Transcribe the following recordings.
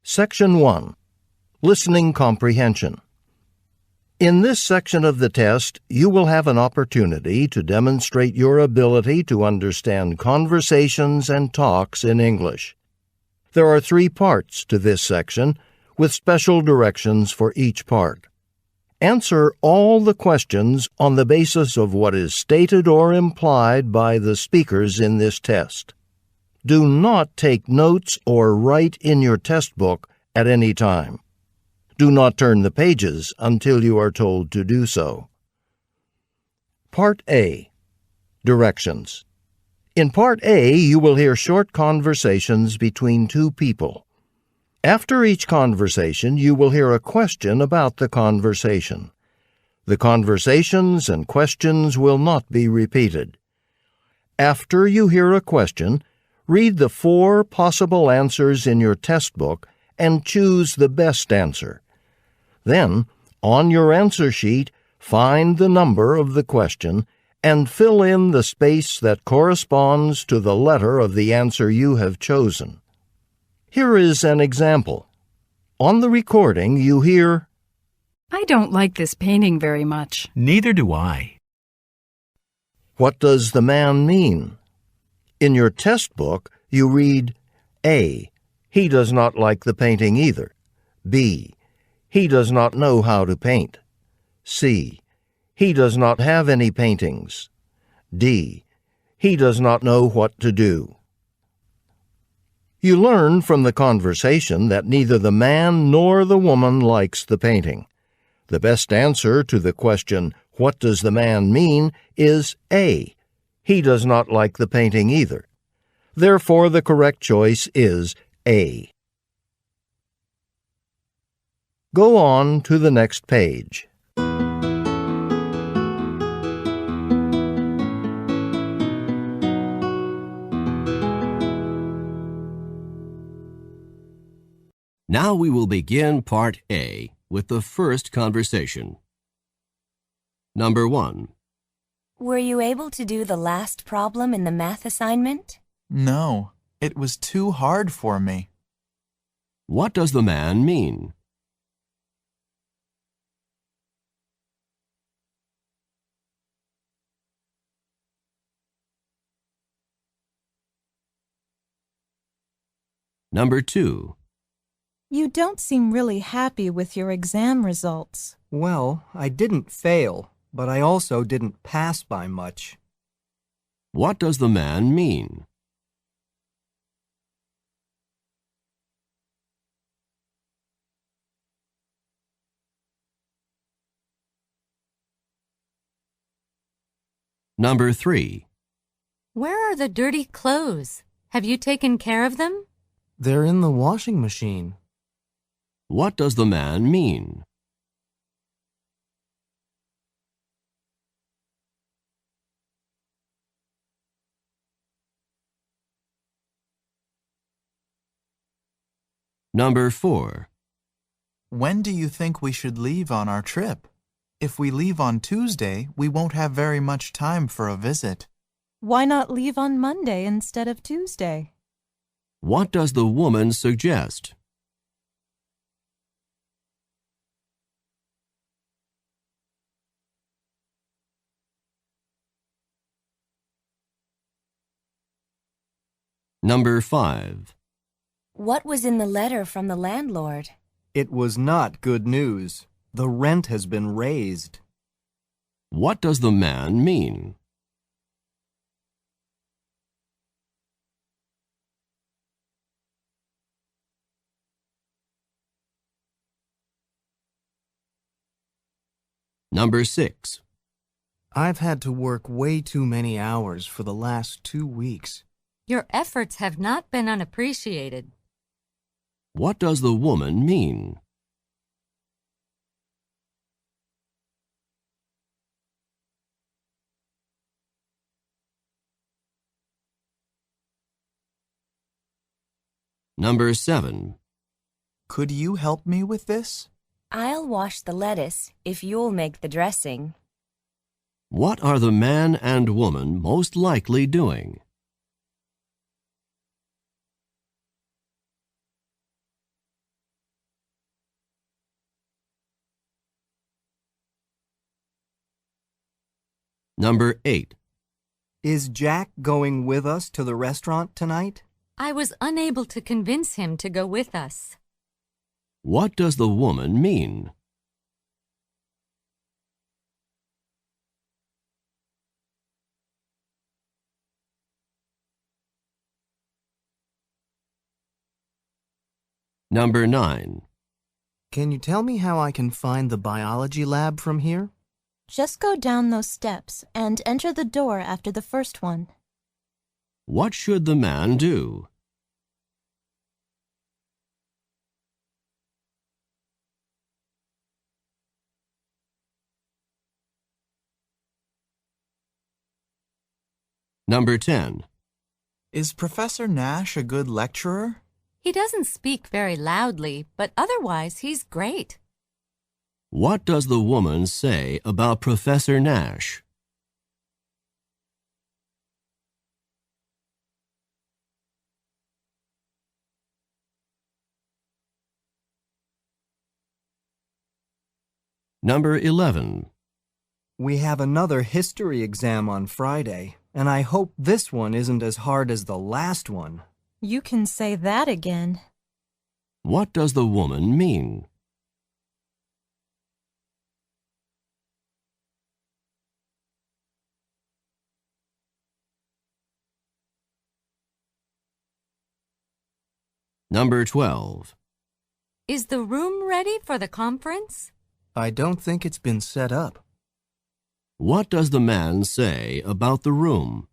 Section 1. Listening Comprehension. In this section of the test, you will have an opportunity to demonstrate your ability to understand conversations and talks in English. There are 3 parts to this section, with special directions for each part. Answer all the questions on the basis of what is stated or implied by the speakers in this test. Do not take notes or write in your test book at any time. Do not turn the pages until you are told to do so. Part A. Directions. In Part A, you will hear short conversations between 2 people. After each conversation, you will hear a question about the conversation. The conversations and questions will not be repeated. After you hear a question, read the 4 possible answers in your test book and choose the best answer. Then, on your answer sheet, find the number of the question and fill in the space that corresponds to the letter of the answer you have chosen. Here is an example. On the recording, you hear, "I don't like this painting very much." Neither do I. "What does the man mean?" In your test book, you read A. He does not like the painting either. B. He does not know how to paint. C. He does not have any paintings. D. He does not know what to do. You learn from the conversation that neither the man nor the woman likes the painting. The best answer to the question, "What does the man mean?" is A. He does not like the painting either. Therefore, the correct choice is A. Go on to the next page. Now we will begin Part A with the first conversation. Number 1. Were you able to do the last problem in the math assignment? No, it was too hard for me. What does the man mean? Number 2. You don't seem really happy with your exam results. Well, I didn't fail, but I also didn't pass by much. What does the man mean? Number 3. Where are the dirty clothes? Have you taken care of them? They're in the washing machine. What does the man mean? Number 4. When do you think we should leave on our trip? If we leave on Tuesday, we won't have very much time for a visit. Why not leave on Monday instead of Tuesday? What does the woman suggest? Number 5. What was in the letter from the landlord? It was not good news. The rent has been raised. What does the man mean? Number 6. I've had to work way too many hours for the last 2 weeks. Your efforts have not been unappreciated. What does the woman mean? Number 7. Could you help me with this? I'll wash the lettuce if you'll make the dressing. What are the man and woman most likely doing? Number 8. Is Jack going with us to the restaurant tonight? I was unable to convince him to go with us. What does the woman mean? Number 9. Can you tell me how I can find the biology lab from here? Just go down those steps and enter the door after the first one. What should the man do? Number 10. Is Professor Nash a good lecturer? He doesn't speak very loudly, but otherwise he's great. What does the woman say about Professor Nash? Number 11. We have another history exam on Friday, and I hope this one isn't as hard as the last one. You can say that again. What does the woman mean? Number 12. Is the room ready for the conference? I don't think it's been set up. What does the man say about the room?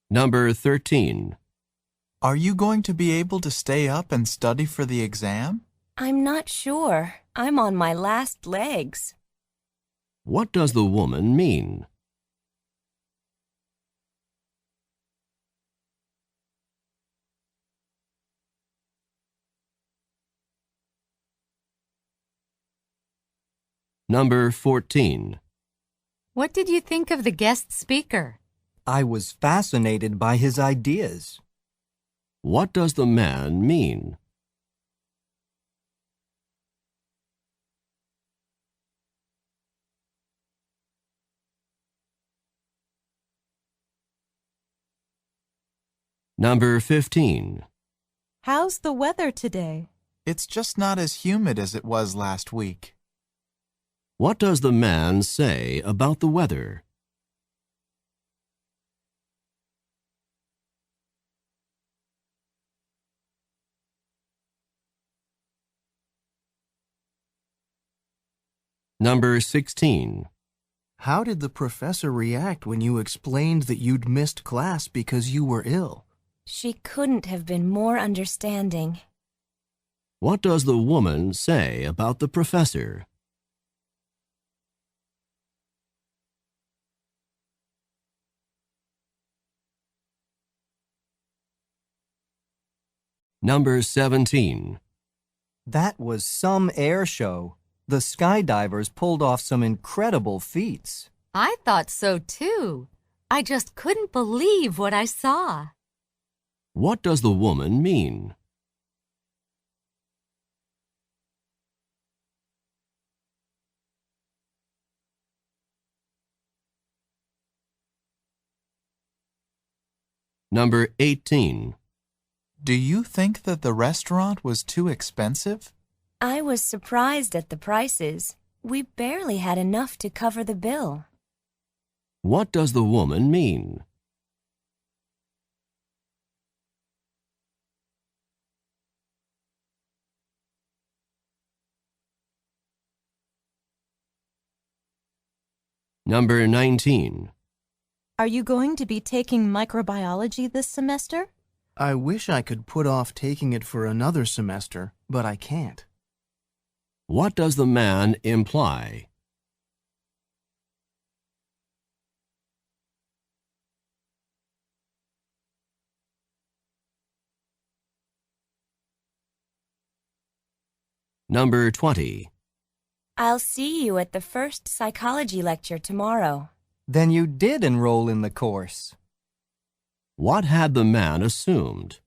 Number 13. Are you going to be able to stay up and study for the exam? I'm not sure. I'm on my last legs. What does the woman mean? Number 14. What did you think of the guest speaker? I was fascinated by his ideas. What does the man mean? Number 15. How's the weather today? It's just not as humid as it was last week. What does the man say about the weather? Number 16. How did the professor react when you explained that you'd missed class because you were ill? She couldn't have been more understanding. What does the woman say about the professor? Number 17. That was some air show. The skydivers pulled off some incredible feats. I thought so too. I just couldn't believe what I saw. What does the woman mean? Number 18. Do you think that the restaurant was too expensive? I was surprised at the prices. We barely had enough to cover the bill. What does the woman mean? Number 19. Are you going to be taking microbiology this semester? I wish I could put off taking it for another semester, but I can't. What does the man imply? Number 20. I'll see you at the first psychology lecture tomorrow. Then you did enroll in the course. What had the man assumed?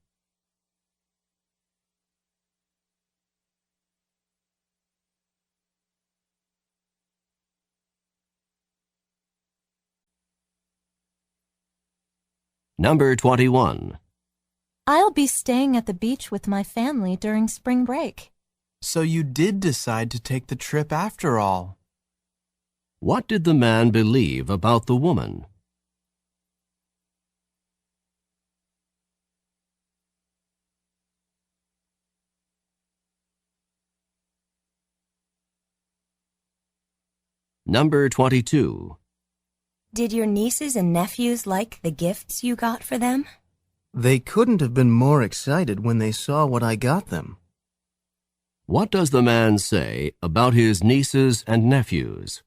Number 21. I'll be staying at the beach with my family during spring break. So you did decide to take the trip after all. What did the man believe about the woman? Number 22. Did your nieces and nephews like the gifts you got for them? They couldn't have been more excited when they saw what I got them. What does the man say about his nieces and nephews?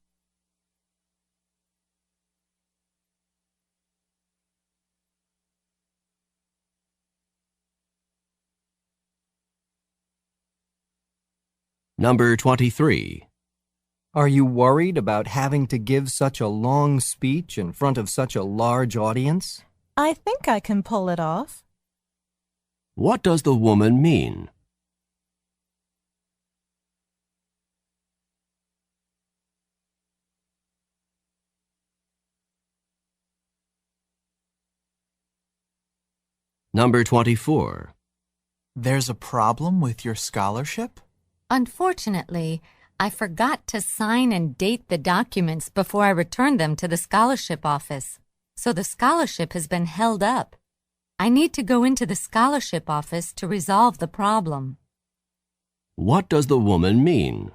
Number 23. Are you worried about having to give such a long speech in front of such a large audience? I think I can pull it off. What does the woman mean? Number 24. There's a problem with your scholarship? Unfortunately, I forgot to sign and date the documents before I returned them to the scholarship office. So the scholarship has been held up. I need to go into the scholarship office to resolve the problem. What does the woman mean?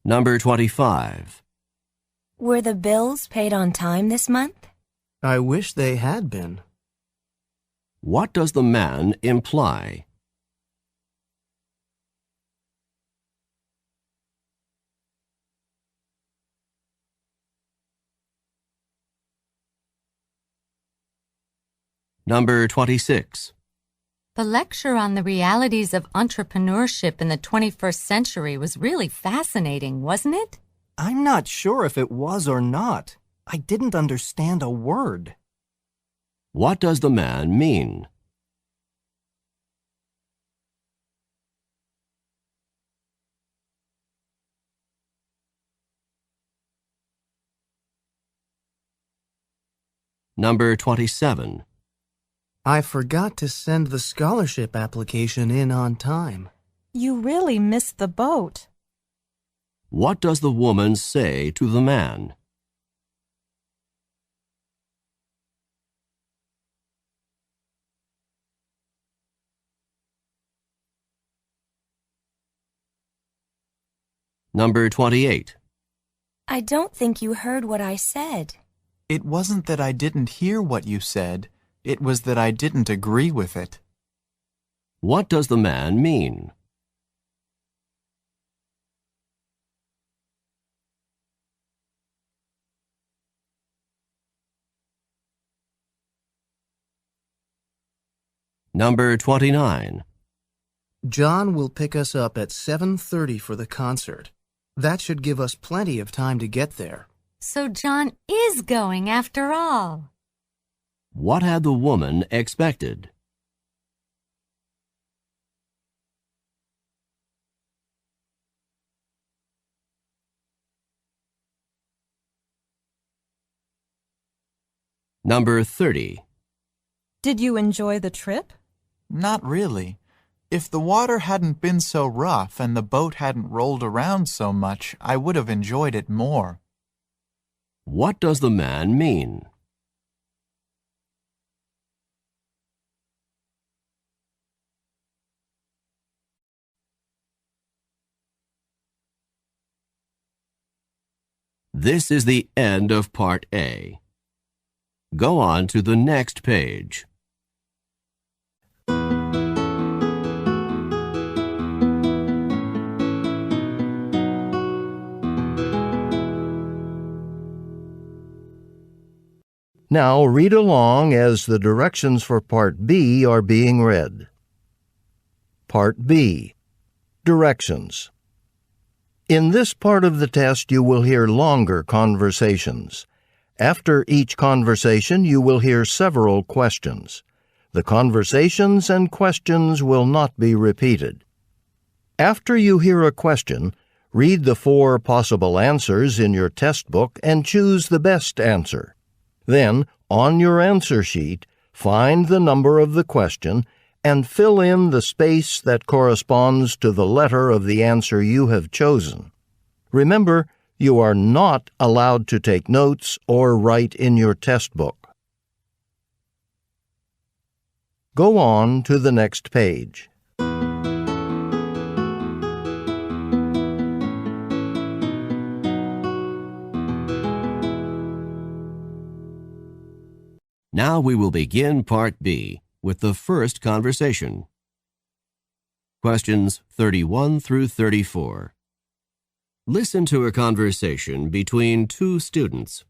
Number 25. Were the bills paid on time this month? I wish they had been. What does the man imply? Number 26. The lecture on the realities of entrepreneurship in the 21st century was really fascinating, wasn't it? I'm not sure if it was or not. I didn't understand a word. What does the man mean? Number 27. I forgot to send the scholarship application in on time. You really missed the boat. What does the woman say to the man? Number 28. I don't think you heard what I said. It wasn't that I didn't hear what you said. It was that I didn't agree with it. What does the man mean? Number 29. John will pick us up at 7:30 for the concert. That should give us plenty of time to get there. So John is going after all. What had the woman expected? Number 30. Did you enjoy the trip? Not really. If the water hadn't been so rough and the boat hadn't rolled around so much, I would have enjoyed it more. What does the man mean? This is the end of Part A. Go on to the next page. Now read along as the directions for Part B are being read. Part B. Directions. In this part of the test, you will hear longer conversations. After each conversation, you will hear several questions. The conversations and questions will not be repeated. After you hear a question, read the 4 possible answers in your test book and choose the best answer. Then, on your answer sheet, find the number of the question and fill in the space that corresponds to the letter of the answer you have chosen. Remember, you are not allowed to take notes or write in your test book. Go on to the next page. Now we will begin Part B with the first conversation. Questions 31 through 34. Listen to a conversation between 2 students.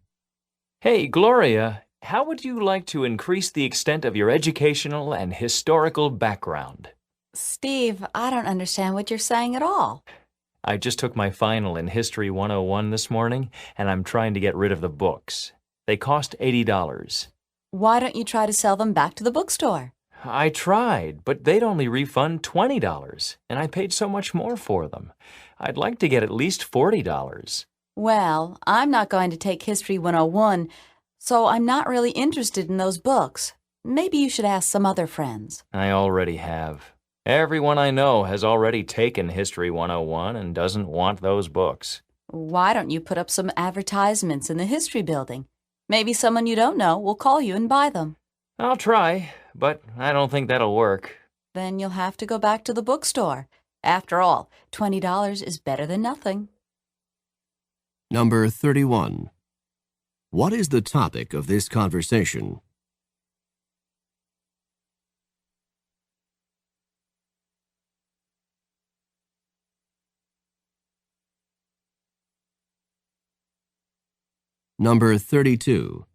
Hey, Gloria, how would you like to increase the extent of your educational and historical background? Steve, I don't understand what you're saying at all. I just took my final in History 101 this morning, and I'm trying to get rid of the books. They cost $80. Why don't you try to sell them back to the bookstore? I tried, but they'd only refund $20, and I paid so much more for them. I'd like to get at least $40. Well, I'm not going to take History 101, so I'm not really interested in those books. Maybe you should ask some other friends. I already have. Everyone I know has already taken History 101 and doesn't want those books. Why don't you put up some advertisements in the history building? Maybe someone you don't know will call you and buy them. I'll try, but I don't think that'll work. Then you'll have to go back to the bookstore. After all, $20 is better than nothing. Number 31. What is the topic of this conversation? Number 32.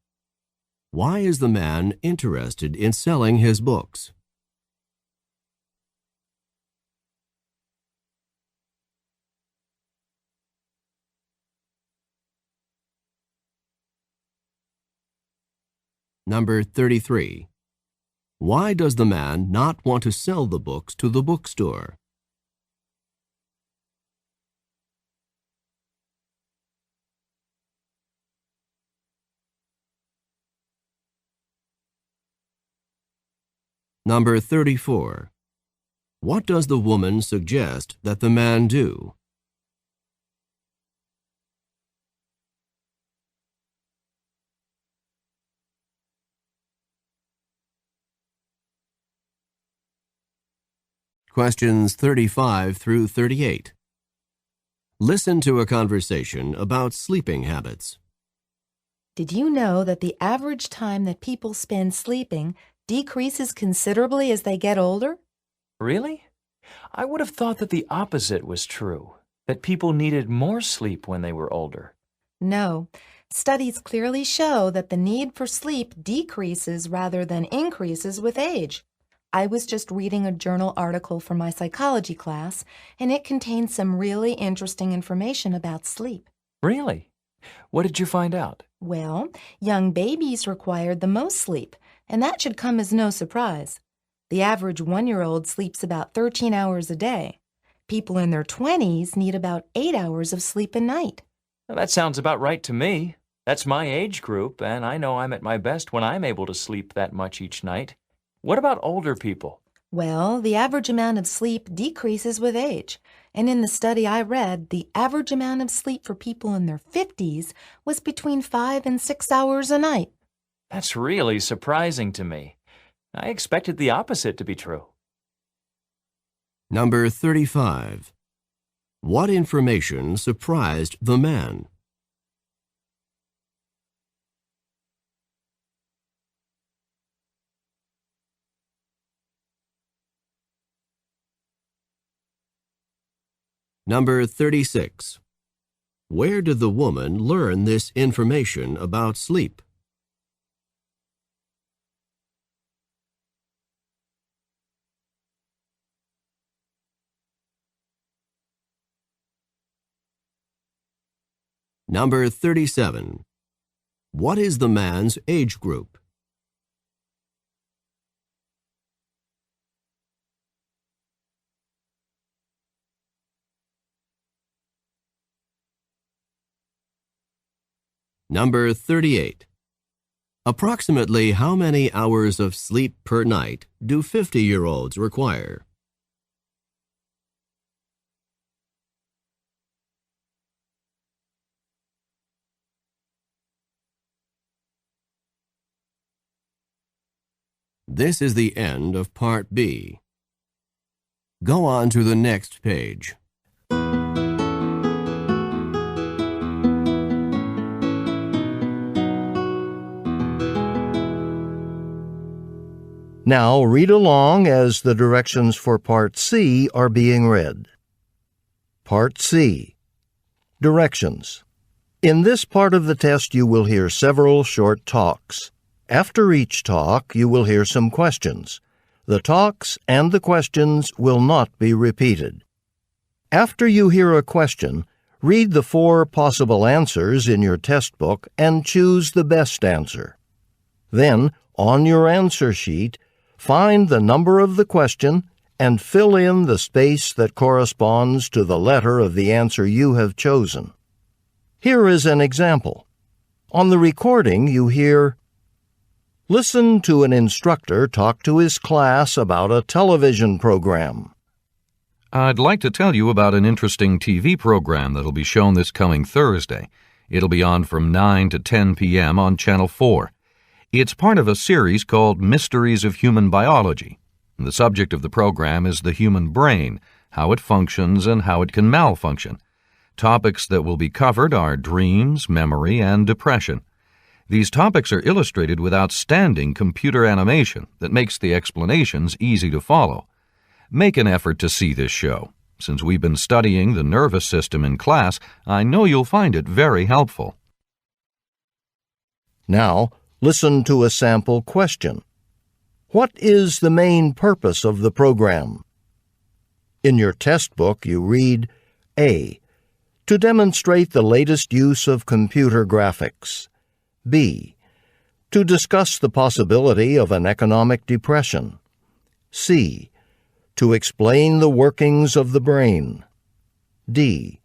Why is the man interested in selling his books? Number 33. Why does the man not want to sell the books to the bookstore? Number 34. What does the woman suggest that the man do? Questions 35 through 38. Listen to a conversation about sleeping habits. Did you know that the average time that people spend sleeping decreases considerably as they get older? Really? I would have thought that the opposite was true, that people needed more sleep when they were older. No. Studies clearly show that the need for sleep decreases rather than increases with age. I was just reading a journal article for my psychology class, and it contained some really interesting information about sleep. Really? What did you find out? Well, young babies required the most sleep, and that should come as no surprise. The average 1-year-old sleeps about 13 hours a day. People in their 20s need about 8 hours of sleep a night. Well, that sounds about right to me. That's my age group, and I know I'm at my best when I'm able to sleep that much each night. What about older people? Well, the average amount of sleep decreases with age. And in the study I read, the average amount of sleep for people in their 50s was between 5 and 6 hours a night. That's really surprising to me. I expected the opposite to be true. Number 35. What information surprised the man? Number 36. Where did the woman learn this information about sleep? Number 37. What is the man's age group? Number 38. Approximately how many hours of sleep per night do 50-year-olds require? This is the end of Part B. Go on to the next page. Now read along as the directions for Part C are being read. Part C. Directions. In this part of the test you will hear several short talks. After each talk you will hear some questions. The talks and the questions will not be repeated. After you hear a question, read the 4 possible answers in your test book and choose the best answer. Then, on your answer sheet, find the number of the question and fill in the space that corresponds to the letter of the answer you have chosen. Here is an example. On the recording you hear, "Listen to an instructor talk to his class about a television program." I'd like to tell you about an interesting TV program that'll be shown this coming Thursday. It'll be on from 9 to 10 p.m. on Channel 4. It's part of a series called Mysteries of Human Biology. The subject of the program is the human brain, how it functions and how it can malfunction. Topics that will be covered are dreams, memory, and depression. These topics are illustrated with outstanding computer animation that makes the explanations easy to follow. Make an effort to see this show. Since we've been studying the nervous system in class, I know you'll find it very helpful. Now, listen to a sample question. What is the main purpose of the program? In your test book, you read, A. To demonstrate the latest use of computer graphics. B. To discuss the possibility of an economic depression. C. To explain the workings of the brain. D.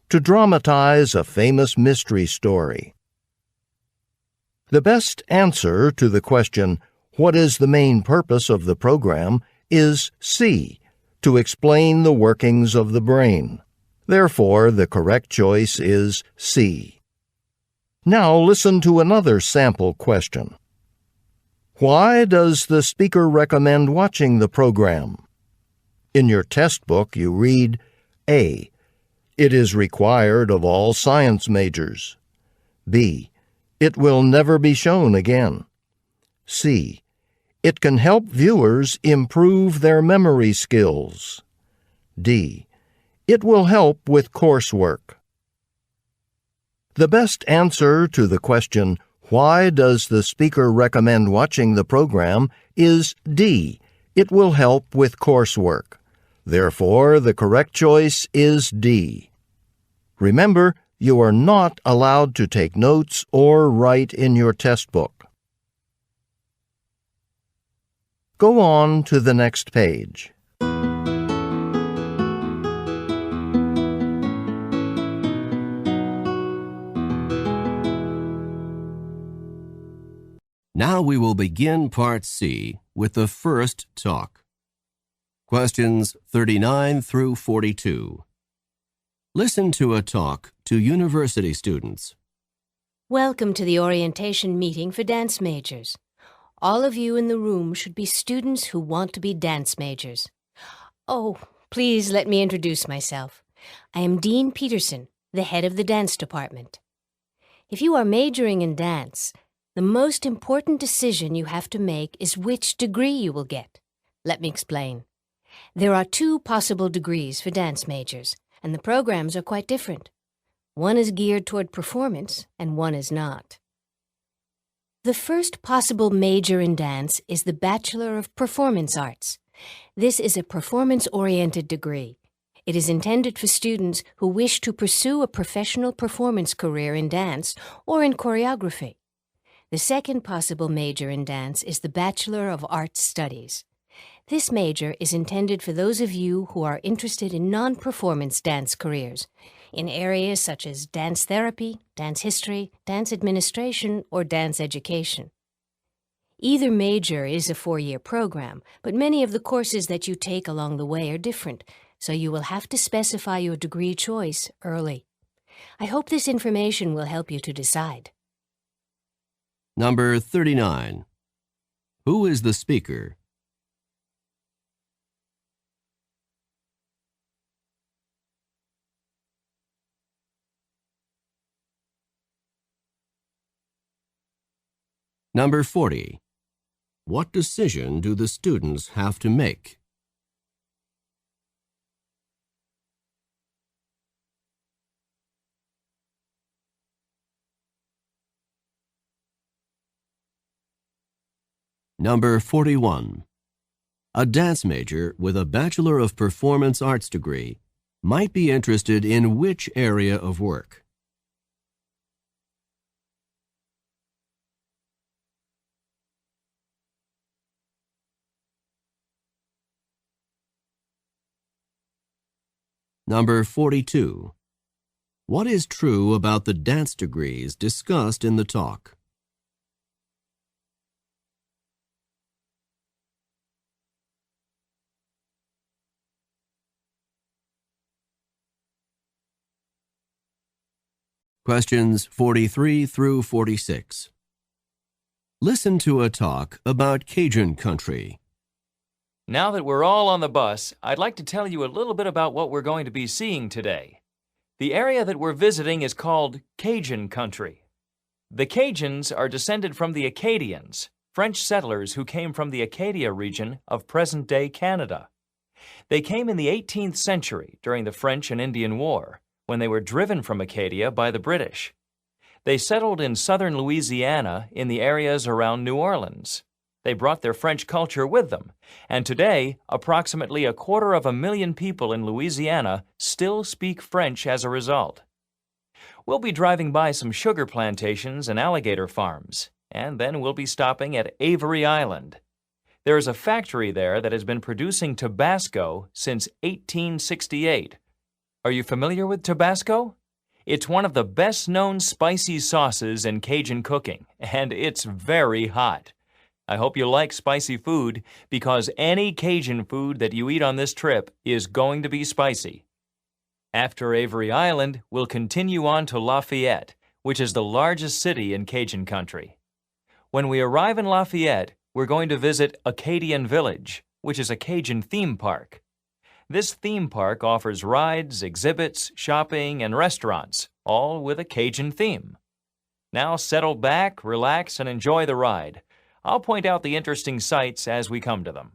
To dramatize a famous mystery story. The best answer to the question, "What is the main purpose of the program?" is C. To explain the workings of the brain. Therefore, the correct choice is C. Now listen to another sample question. Why does the speaker recommend watching the program? In your test book, you read, A. It is required of all science majors. B. It will never be shown again. C. It can help viewers improve their memory skills. D. It will help with coursework. The best answer to the question, "Why does the speaker recommend watching the program?" is D. It will help with coursework. Therefore, the correct choice is D. Remember, you are not allowed to take notes or write in your test book. Go on to the next page. Now we will begin Part C with the first talk. Questions 39 through 42. Listen to a talk to university students. Welcome to the orientation meeting for dance majors. All of you in the room should be students who want to be dance majors. Oh, please let me introduce myself. I am Dean Peterson, the head of the dance department. If you are majoring in dance, the most important decision you have to make is which degree you will get. Let me explain. There are 2 possible degrees for dance majors, and the programs are quite different. One is geared toward performance, and one is not. The first possible major in dance is the Bachelor of Performance Arts. This is a performance-oriented degree. It is intended for students who wish to pursue a professional performance career in dance or in choreography. The second possible major in dance is the Bachelor of Arts Studies. This major is intended for those of you who are interested in non-performance dance careers, in areas such as dance therapy, dance history, dance administration, or dance education. Either major is a 4-year program, but many of the courses that you take along the way are different, so you will have to specify your degree choice early. I hope this information will help you to decide. Number 39. Who is the speaker? Number 40. What decision do the students have to make? Number 41. A dance major with a Bachelor of Performance Arts degree might be interested in which area of work? Number 42. What is true about the dance degrees discussed in the talk? Questions 43 through 46. Listen to a talk about Cajun country. Now that we're all on the bus, I'd like to tell you a little bit about what we're going to be seeing today. The area that we're visiting is called Cajun country. The Cajuns are descended from the Acadians, French settlers who came from the Acadia region of present-day Canada. They came in the 18th century during the French and Indian War, when they were driven from Acadia by the British. They settled in southern Louisiana in the areas around New Orleans. They brought their French culture with them, and today, approximately 250,000 people in Louisiana still speak French as a result. We'll be driving by some sugar plantations and alligator farms, and then we'll be stopping at Avery Island. There is a factory there that has been producing Tabasco since 1868. Are you familiar with Tabasco? It's one of the best-known spicy sauces in Cajun cooking, and it's very hot. I hope you like spicy food, because any Cajun food that you eat on this trip is going to be spicy. After Avery Island, we'll continue on to Lafayette, which is the largest city in Cajun country. When we arrive in Lafayette, we're going to visit Acadian Village, which is a Cajun theme park. This theme park offers rides, exhibits, shopping, and restaurants, all with a Cajun theme. Now settle back, relax, and enjoy the ride. I'll point out the interesting sights as we come to them.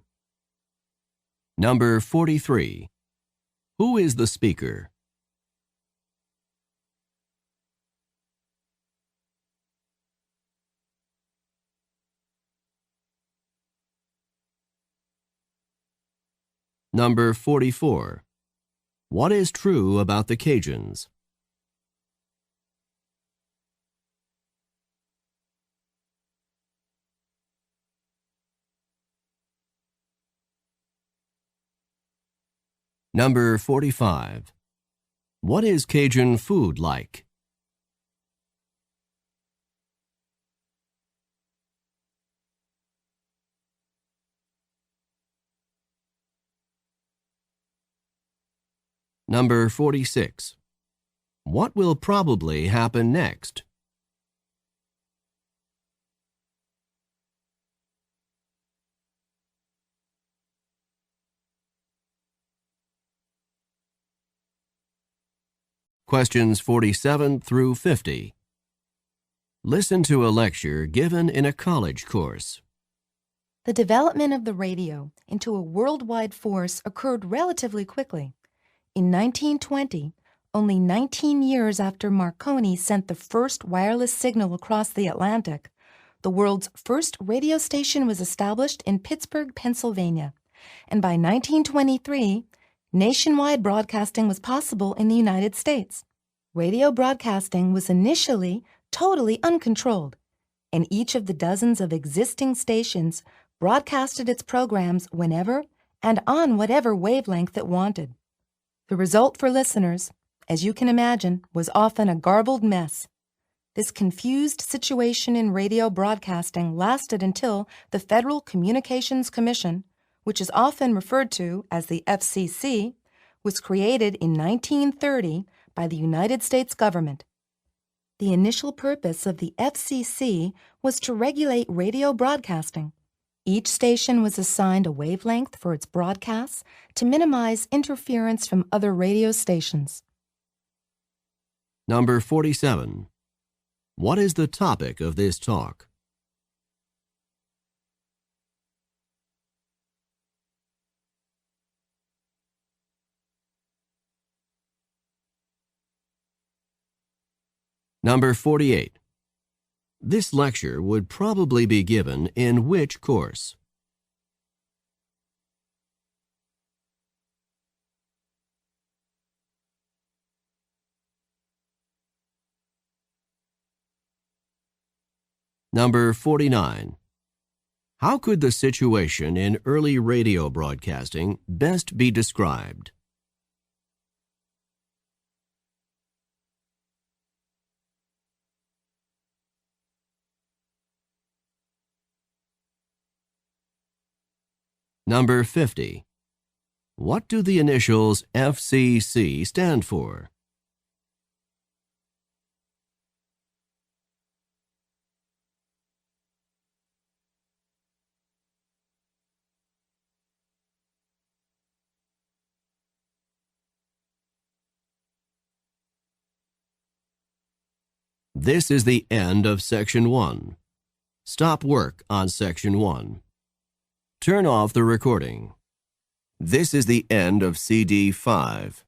Number 43. Who is the speaker? Number 44. What is true about the Cajuns? Number 45. What is Cajun food like? Number 46. What will probably happen next? Questions 47 through 50. Listen to a lecture given in a college course. The development of the radio into a worldwide force occurred relatively quickly. In 1920, only 19 years after Marconi sent the first wireless signal across the Atlantic, the world's first radio station was established in Pittsburgh, Pennsylvania, and by 1923, Nationwide broadcasting was possible in the United States. Radio broadcasting was initially totally uncontrolled, and each of the dozens of existing stations broadcasted its programs whenever and on whatever wavelength it wanted. The result for listeners, as you can imagine, was often a garbled mess. This confused situation in radio broadcasting lasted until the Federal Communications Commission, which is often referred to as the FCC, was created in 1930 by the United States government. The initial purpose of the FCC was to regulate radio broadcasting. Each station was assigned a wavelength for its broadcasts to minimize interference from other radio stations. Number 47. What is the topic of this talk? Number 48. This lecture would probably be given in which course? Number 49. How could the situation in early radio broadcasting best be described? Number 50. What do the initials FCC stand for? This is the end of Section 1. Stop work on Section 1. Turn off the recording. This is the end of CD 5.